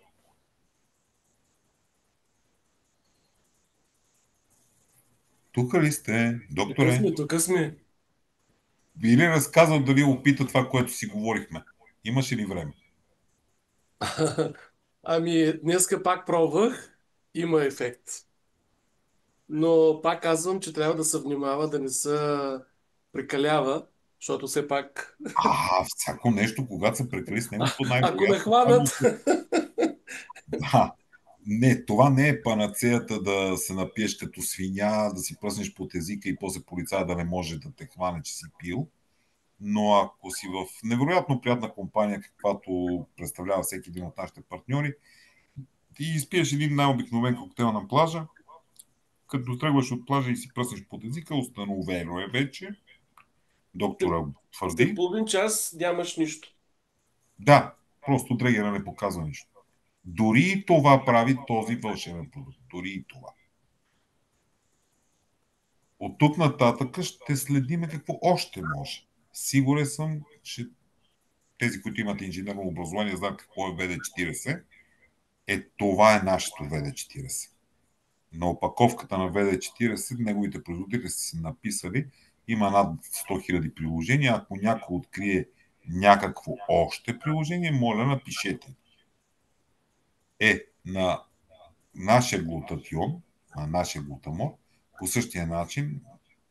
Тук ли сте, докторе? Тук сме. Би ли разказал дали опита това, което си говорихме? Имаше ли време? Ами, днеска пак пробвах. Има ефект. Но пак казвам, че трябва да се внимава, да не се прекалява, защото все пак, Всяко нещо, когато се прекали с него, то ако ме най-вероятно хванат, да. Не, това не е панацеята да се напиеш като свиня, да си пръснеш под езика и после полицая да не може да те хване, че си пил. Но ако си в невероятно приятна компания, каквато представлява всеки един от нашите партньори, ти изпиеш един най-обикновен коктейл на плажа, като тръгваш от плажа и си пръснеш под езика, установено е вече. Доктора след твърди. половин час нямаш нищо. Да, просто дрегера не показва нищо. Дори и това прави този вълшебен продукт. Дори и това. От тук нататък ще следиме какво още може. Сигурен съм, че тези, които имат инженерно образование, знаят какво е ВД-40. Това е нашето ВД-40. На опаковката на ВД-40 неговите производители са си написали, има над 100 000 приложения. Ако някой открие някакво още приложение, моля, напишете. На нашия глутатион, на нашия глутамор, по същия начин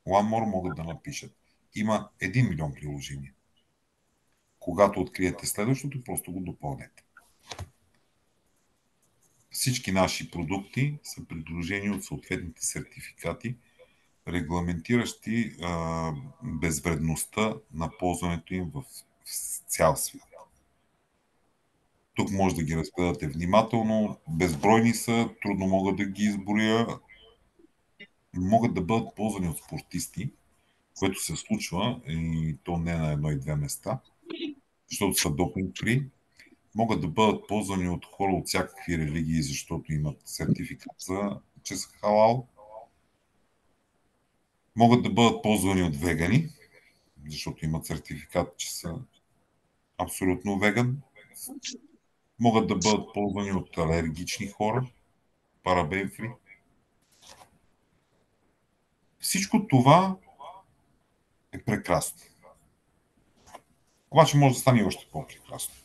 OneMore могат да напишат. Има 1 милион приложения. Когато откриете следващото, просто го допълнете. Всички наши продукти са придружени от съответните сертификати, регламентиращи безвредността на ползването им в цял свят. Тук може да ги разгледате внимателно. Безбройни са, трудно мога да ги изброя. Могат да бъдат ползвани от спортисти, което се случва и то не на едно и две места, защото са допинг фри. Могат да бъдат ползвани от хора от всякакви религии, защото имат сертификат за че са халал. Могат да бъдат ползвани от вегани, защото имат сертификат, че са абсолютно веган. Могат да бъдат ползвани от алергични хора, парабен фри. Всичко това е прекрасно. Обаче може да стане още по-прекрасно.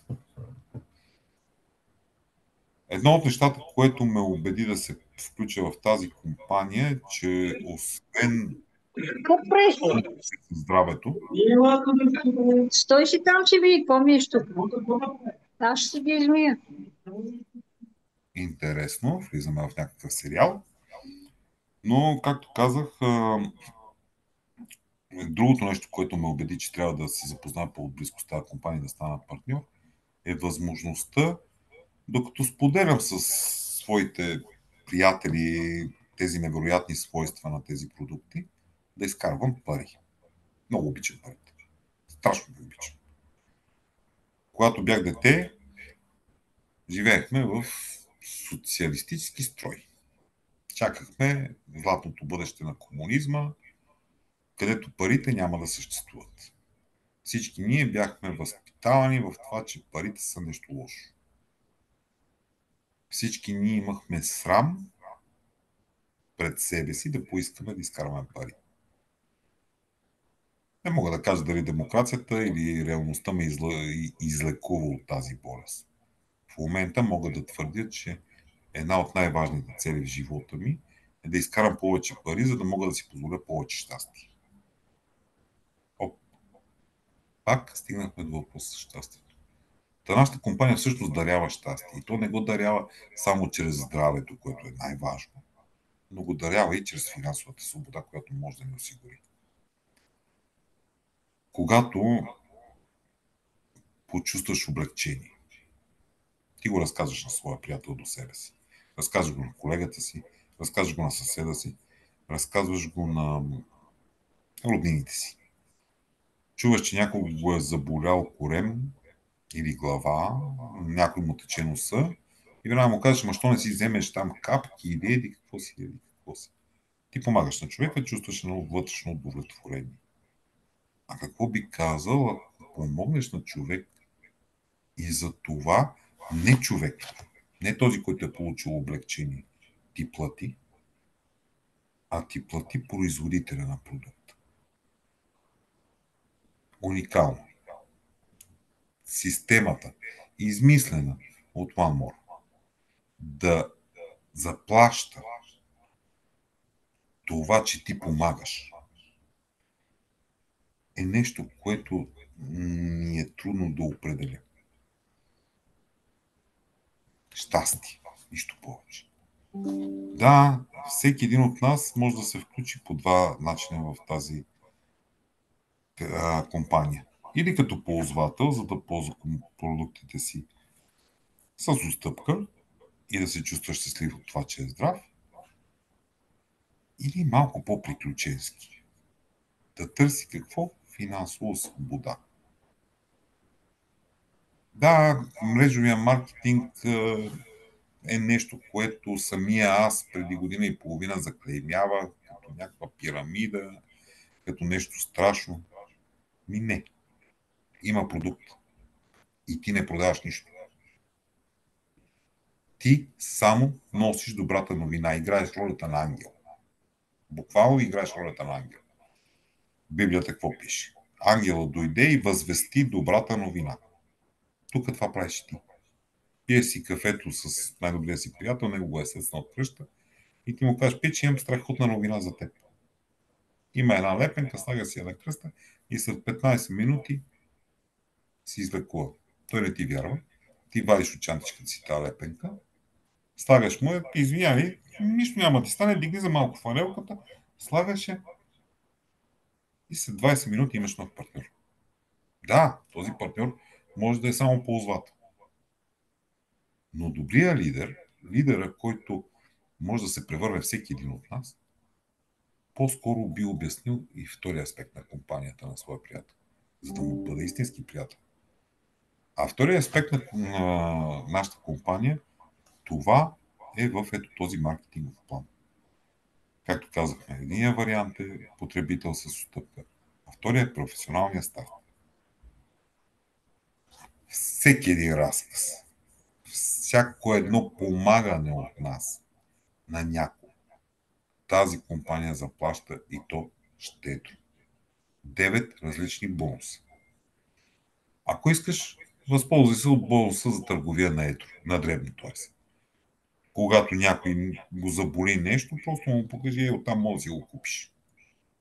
Едно от нещата, което ме убеди да се включа в тази компания е, че освен здравето, Стой си там, ще види какво ми е що. Аз ще ги измия. интересно, влизаме в някакъв сериал, но, както казах, Другото нещо, което ме убеди, че трябва да се запозная по-близко с тази компания и да стана партньор, е възможността, докато споделям с своите приятели тези невероятни свойства на тези продукти, да изкарвам пари. Много обичам парите. Страшно ги обичам. Когато бях дете, живеехме в социалистически строй. Чакахме златното бъдеще на комунизма, където парите няма да съществуват. Всички ние бяхме възпитавани в това, че парите са нещо лошо. Всички ние имахме срам пред себе си да поискаме да изкарваме пари. Не мога да кажа дали демокрацията или реалността ме излекува от тази болест. В момента мога да твърдя, че една от най-важните цели в живота ми е да изкарам повече пари, за да мога да си позволя повече щастие. Пак стигнахме до въпроса за щастието. Нашата компания всъщност дарява щастие. И то не го дарява само чрез здравето, което е най-важно, но го дарява и чрез финансовата свобода, която може да ни осигури. Когато почувстваш облегчение, ти го разказваш на своя приятел до себе си. Разказваш го на колегата си, разказваш го на съседа си, разказваш го на роднините си. Чуваш, че някой го е заболял корем или глава, някой му тече носа и веднага му кажеш, що не си вземеш там капки или еди какво си. Ти помагаш на човека, чувстваш едно вътрешно удовлетворение. А какво би казал, ако помогнеш на човек и за това не човек, не този, който е получил облегчение, ти плати, а ти плати производителя на продукта. Уникално. Системата, измислена от OneMore, да заплаща това, че ти помагаш, е нещо, което ни е трудно да определя. Щастие, нищо повече. Да, всеки един от нас може да се включи по два начина в тази компания. Или като ползвател, за да ползва продуктите си с отстъпка и да се чувства щастлив от това, че е здрав. Или малко по-приключенски. Да търси какво? Финансова свобода. Да, мрежовия маркетинг е нещо, което самия аз преди година и половина заклеймява като някаква пирамида, като нещо страшно. Не. Има продукт. И ти не продаваш нищо. Ти само носиш добрата новина. Играеш ролята на ангел. Буквално играеш ролята на ангел. Библията какво пише? Ангелът дойде и възвести добрата новина. Тук това правиш ти. Пие си кафето с най-добрия си приятел, него го е сецнал от кръща и ти му кажеш, че имам страхотна новина за теб. Има една лепенка, слага си я на кръста и след 15 минути си излекува. Той не ти вярва. Ти вадиш от чантичката си тази лепенка, слагаш му, извинявай, нищо няма да стане, дигни за малко фанелката, слагаш я и след 20 минути имаш нов партньор. Да, този партньор може да е само ползвател. Но добрият лидер, лидера, който може да се превърне всеки един от нас, по-скоро би обяснил и втория аспект на компанията на своя приятел, за да му бъде истински приятел. А втория аспект на нашата компания, това е в ето този маркетингов план. Както казахме, единия вариант е потребител с отстъпка, а втория е професионалния старт. Всеки един разказ, всяко едно помагане от нас на някой, тази компания заплаща и то щедро. 9 различни бонуса. Ако искаш, възползвай се от бонуса за търговия на едро, на дребно, т.е. Когато някой го заболи нещо, просто му покажи и оттам може да си го купиш.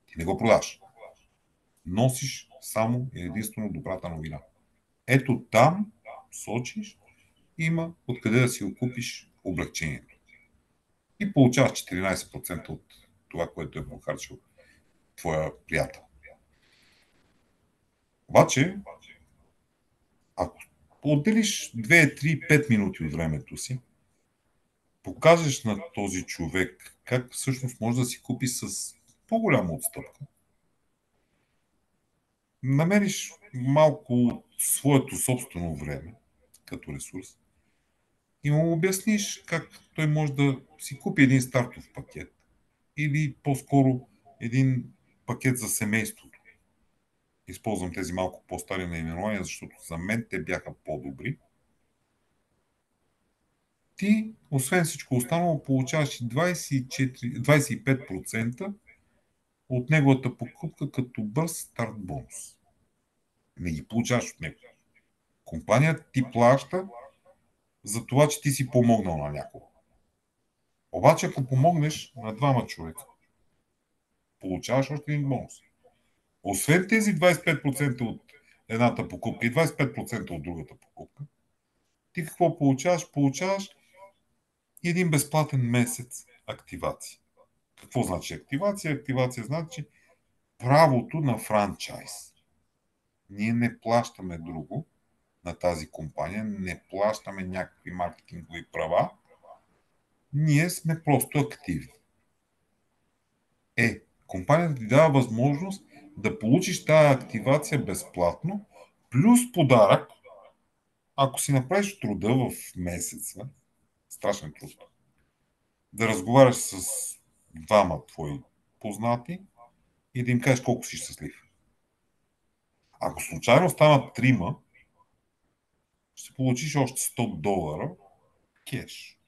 Ти не го продаш. Носиш само и единствено добрата новина. Ето там сочиш, има откъде да си го купиш облегчението. И получаваш 14% от това, което е похарчил твоя приятел. Обаче, ако отделиш 2, 3, 5 минути от времето си, покажеш на този човек как всъщност може да си купи с по-голяма отстъпка, намериш малко от своето собствено време като ресурс и му обясниш как той може да си купи един стартов пакет или по-скоро един пакет за семейството. Използвам тези малко по-стари наименования, защото за мен те бяха по-добри. Ти, освен всичко останало, получаваш и 25% от неговата покупка като бърз старт бонус. Не ги получаваш от него. Компанията ти плаща за това, че ти си помогнал на някого. Обаче, ако помогнеш на двама човека, получаваш още един бонус. Освен тези 25% от едната покупка и 25% от другата покупка, ти какво получаваш? Получаваш един безплатен месец активация. Какво значи активация? Активация значи правото на франчайз. Ние не плащаме друго на тази компания, не плащаме някакви маркетингови права, ние сме просто активни. Компанията ти дава възможност да получиш тази активация безплатно, плюс подарък, ако си направиш труда в месеца, страшен труд, да разговаряш с двама твои познати и да им кажеш колко си щастлив. Ако случайно станат трима, ще получиш още $100 кеш.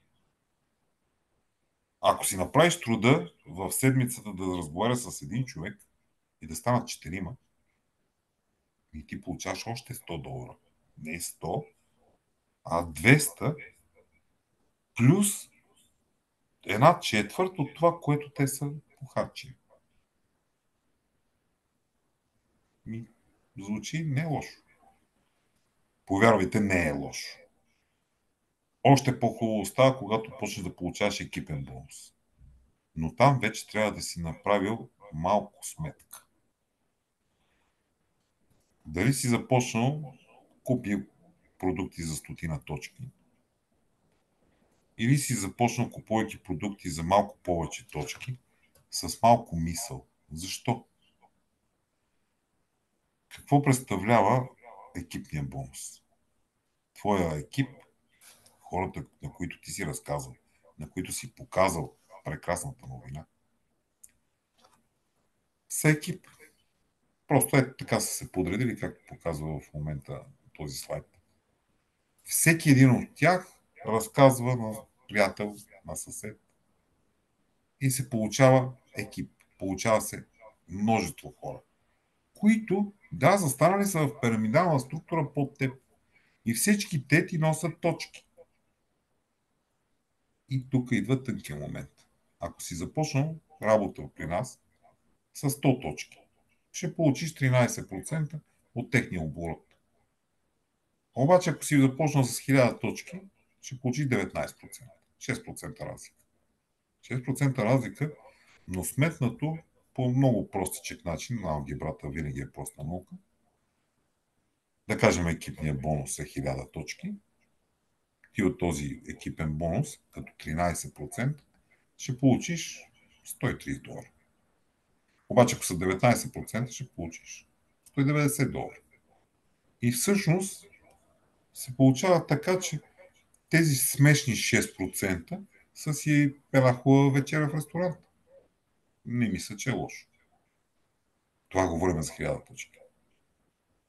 Ако си направиш труда в седмицата да разговаряш с един човек и да станат четирима, и ти получаваш още $100. Не 100, а 200 плюс една четвърт от това, което те са похарчили. Звучи не лошо. Повярвайте, не е лошо. Още по-хубаво става, когато почнеш да получаваш екипен бонус. Но там вече трябва да си направил малко сметка. Дали си започнал, купи продукти за 100 точки, или си започнал, купувайки продукти за малко повече точки, с малко мисъл. Защо? Какво представлява екипния бонус? Твоя екип, хората, на които ти си разказал, на които си показал прекрасната новина, са екип. Просто ето така са се подредили, както показва в момента този слайд. Всеки един от тях разказва на приятел, на съсед и се получава екип. Получава се множество хора, които, да, застанали са в пирамидална структура под теб. И всички те ти носят точки. И тук идва тънкия момент. Ако си започнал работа при нас с 100 точки, ще получиш 13% от техния оборот. Обаче, ако си започнал с 1000 точки, ще получиш 19%. 6% разлика. 6% разлика, но сметнато по много простичък начин, на алгебрата винаги е проста наука. Да кажем, екипният бонус е 1000 точки. Ти от този екипен бонус, като 13%, ще получиш $130. Обаче, ако са 19%, ще получиш $190. И всъщност се получава така, че тези смешни 6% са си една хубава вечеря в ресторант. Не мисля, че е лошо. Това говорим за 1000 точки.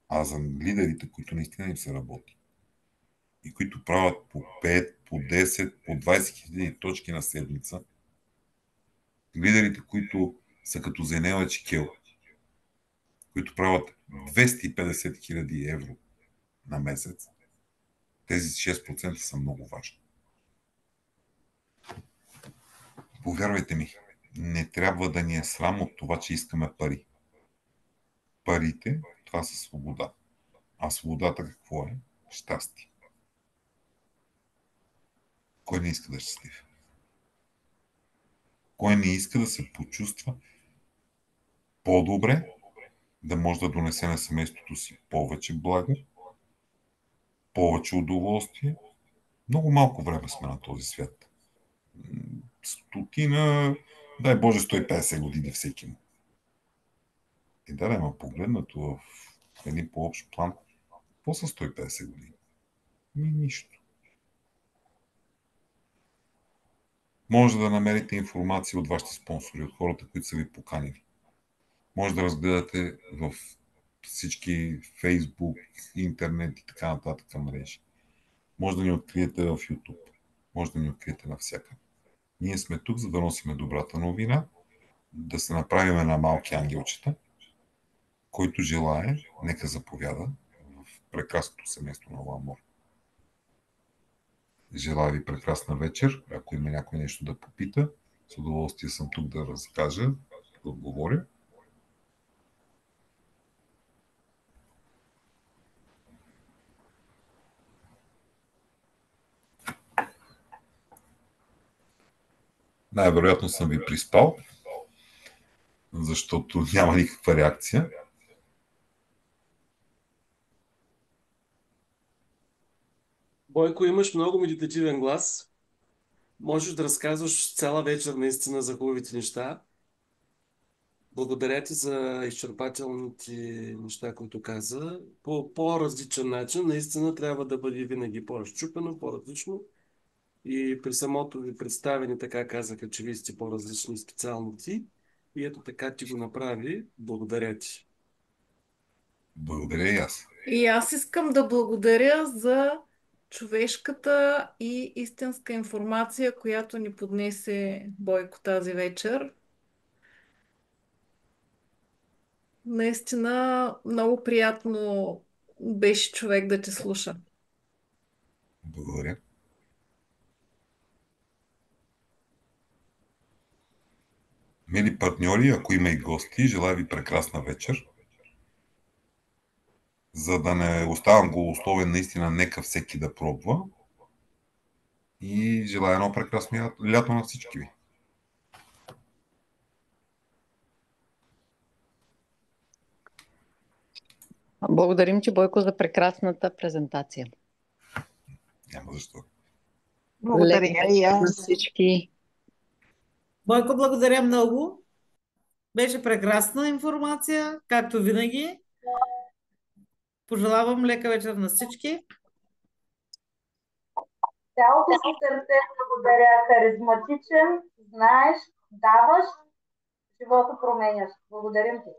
А за лидерите, които наистина им се работи и които правят по 5, по 10, по 20 хиляди точки на седмица, лидерите, които са като Зенелач Кел, които правят 250 хиляди евро на месец, тези 6% са много важни. Повярвайте ми, не трябва да ни е срам от това, че искаме пари. Парите, това са свобода. А свободата какво е? Щастие. Кой не иска да е щастлив? Кой не иска да се почувства по-добре да може да донесе на семейството си повече блага, повече удоволствие. Много малко време сме на този свят. Стотина, дай Боже, 150 години всеки му. И да, ма погледнато в един по-общ план, какво са 150 години? Нищо. Може да намерите информация от вашите спонсори, от хората, които са ви поканили. Може да разгледате в всички Фейсбук, интернет и така нататък мрежи. Може да ни откриете в YouTube. Може да ни откриете навсякъде. Ние сме тук, за да носиме добрата новина, да се направим на малки ангелчета, който желае, нека заповяда в прекрасното семейство на Ламор. Желая ви прекрасна вечер. Ако има някой нещо да попита, с удоволствие съм тук да разкажа, да отговоря. Най-вероятно съм ви приспал, защото няма никаква реакция. Бойко, имаш много медитативен глас. Можеш да разказваш цяла вечер наистина за хубавите неща. Благодаря ти за изчерпателните неща, които каза. По по-различен начин, наистина трябва да бъде винаги по-разчупено, по-различно. И при самото ви представяне така казаха, че вие сте по-различни специалности. И ето така ти го направи. Благодаря ти. Благодаря и аз. И аз искам да благодаря за човешката и истинска информация, която ни поднесе Бойко тази вечер. Наистина много приятно беше човек да те слуша. Благодаря. Мили партньори, ако има и гости, желая ви прекрасна вечер. За да не оставам голословен, наистина нека всеки да пробва. И желая едно прекрасно лято на всички ви. Благодарим ти, Бойко, за прекрасната презентация. Няма защо. Благодаря и На аз. всички. Бойко, благодаря много. Беше прекрасна информация, както винаги. Пожелавам лека вечер на всички. Цялото си сърце благодаря. Харизматичен, знаеш, даваш, живота променяш. Благодарим ти.